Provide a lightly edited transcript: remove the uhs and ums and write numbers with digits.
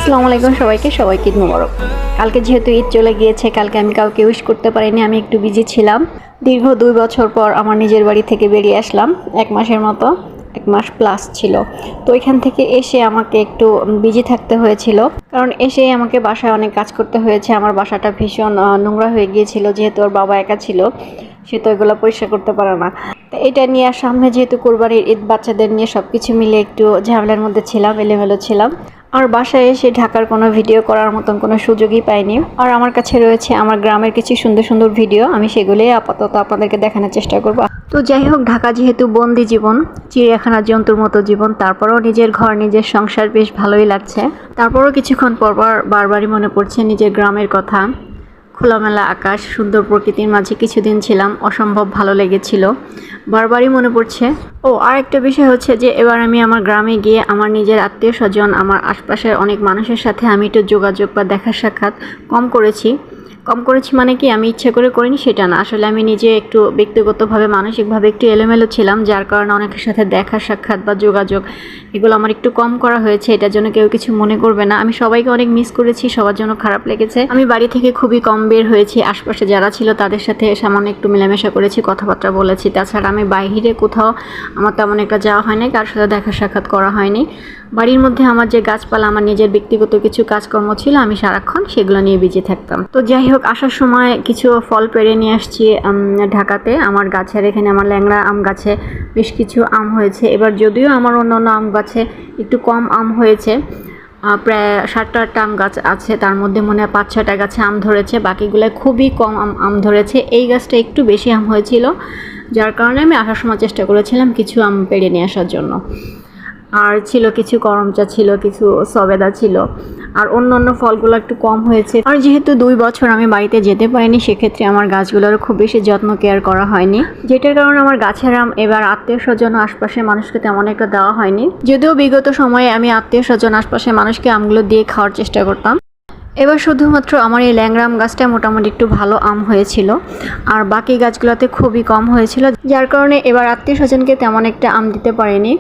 আসসালামু আলাইকুম সবাইকে ঈদ মোবারক। কালকে যেহেতু ঈদ চলে গিয়েছে, কালকে আমি কাউকে উইশ করতে পারিনি, আমি একটু বিজি ছিলাম। দীর্ঘ 2 বছর পর আমার নিজের বাড়ি থেকে বেরিয়ে আসলাম, 1 মাসের মতো, 1 মাস প্লাস ছিল। তো এখান থেকে এসে আমাকে একটু বিজি থাকতে হয়েছিল, কারণ এসেই আমাকে বাসায় অনেক কাজ করতে হয়েছে। আমার বাসাটা ভীষণ নোংরা হয়ে গিয়েছিল, যেহেতু ওর বাবা একা ছিল, সে তো এগুলো পরিষ্কার করতে পারে না। তো এটা নিয়ে সামনে যেহেতু কোরবানির ঈদ, বাচ্চাদের নিয়ে সব কিছু মিলে একটু ঝামেলার মধ্যে ছিলাম, এলোমেলো ছিলাম। আর বাসায় এসে ঢাকার কোনো ভিডিও করার মতন কোনো সুযোগই পাইনি। আর আমার কাছে রয়েছে আমার গ্রামের কিছু সুন্দর সুন্দর ভিডিও, আমি সেগুলোই আপাতত আপনাদেরকে দেখানোর চেষ্টা করব। তো যাই হোক, ঢাকা যেহেতু বন্দি জীবন, চিড়িয়াখানার জন্তুর মতো জীবন, তারপরেও নিজের ঘর, নিজের সংসার বেশ ভালোই লাগছে। তারপরেও কিছুক্ষণ পর বারবারই মনে পড়ছে নিজের গ্রামের কথা। খোলামেলা আকাশ, সুন্দর প্রকৃতির মাঝে কিছুদিন ছিলাম, অসম্ভব ভালো লেগেছিল, বারবারই মনে পড়ছে। আর একটা বিষয় হচ্ছে যে এবার আমি আমার গ্রামে গিয়ে আমার নিজের আত্মীয় স্বজন, আমার আশপাশের অনেক মানুষের সাথে আমি একটু যোগাযোগ বা দেখা সাক্ষাৎ কম করেছি মানে কি আমি ইচ্ছে করে করিনি সেটা না, আসলে আমি নিজে একটু ব্যক্তিগতভাবে মানসিকভাবে একটু এলোমেলো ছিলাম, যার কারণে অনেকের সাথে দেখা সাক্ষাৎ বা যোগাযোগ এগুলো আমার একটু কম করা হয়েছে। এটার জন্য কেউ কিছু মনে করবে না, আমি সবাইকে অনেক মিস করেছি, সবার জন্য খারাপ লেগেছে। আমি বাড়ি থেকে খুবই কম বের হয়েছি, আশপাশে যারা ছিল তাদের সাথে সামান্য একটু মেলামেশা করেছি, কথাবার্তা বলেছি। তাছাড়া আমি বাইরে কোথাও আমার তেমন একটা যাওয়া হয়নি, কার সাথে দেখা সাক্ষাৎ করা হয়নি। বাড়ির মধ্যে আমার যে গাছপালা, আমার নিজের ব্যক্তিগত কিছু কাজকর্ম ছিল, আমি সারাক্ষণ সেগুলো নিয়ে বিজি থাকতাম। তো যাই হোক, আসার সময় কিছু ফল পেড়ে নিয়ে আসছি ঢাকাতে। আমার গাছের এখানে, আমার ল্যাংড়া আম গাছে বেশ কিছু আম হয়েছে। এবার যদিও আমার অন্যান্য আম গাছে একটু কম আম হয়েছে, প্রায় 7-8টা আম গাছ আছে, তার মধ্যে মনে হয় 5-6টা গাছে আম ধরেছে, বাকিগুলো খুবই কম আম ধরেছে। এই গাছটা একটু বেশি আম হয়েছিল, যার কারণে আমি আসার সময় চেষ্টা করেছিলাম কিছু আম পেড়ে নিয়ে আসার জন্য। আর ছিল কিছু করমচা, ছিল কিছু সবেদা ছিল, আর অন্য ফলগুলো একটু কম হয়েছে। আর যেহেতু 2 বছর আমি বাড়িতে যেতে পারিনি, সেক্ষেত্রে আমার গাছগুলোর খুব বেশি যত্ন কেয়ার করা হয়নি, যেটার কারণে আমার গাছের আম এবার আত্মীয় স্বজন, আশপাশের মানুষকে তেমন একটা দেওয়া হয়নি। যদিও বিগত সময়ে আমি আত্মীয় স্বজন, আশপাশের মানুষকে আমগুলো দিয়ে খাওয়ার চেষ্টা করতাম। এবার শুধুমাত্র আমার এই ল্যাংড়া আম গাছটা মোটামুটি একটু ভালো আম হয়েছিল, আর বাকি গাছগুলোতে খুবই কম হয়েছিল, যার কারণে এবার আত্মীয় স্বজনকে তেমন একটা আম দিতে পারিনি।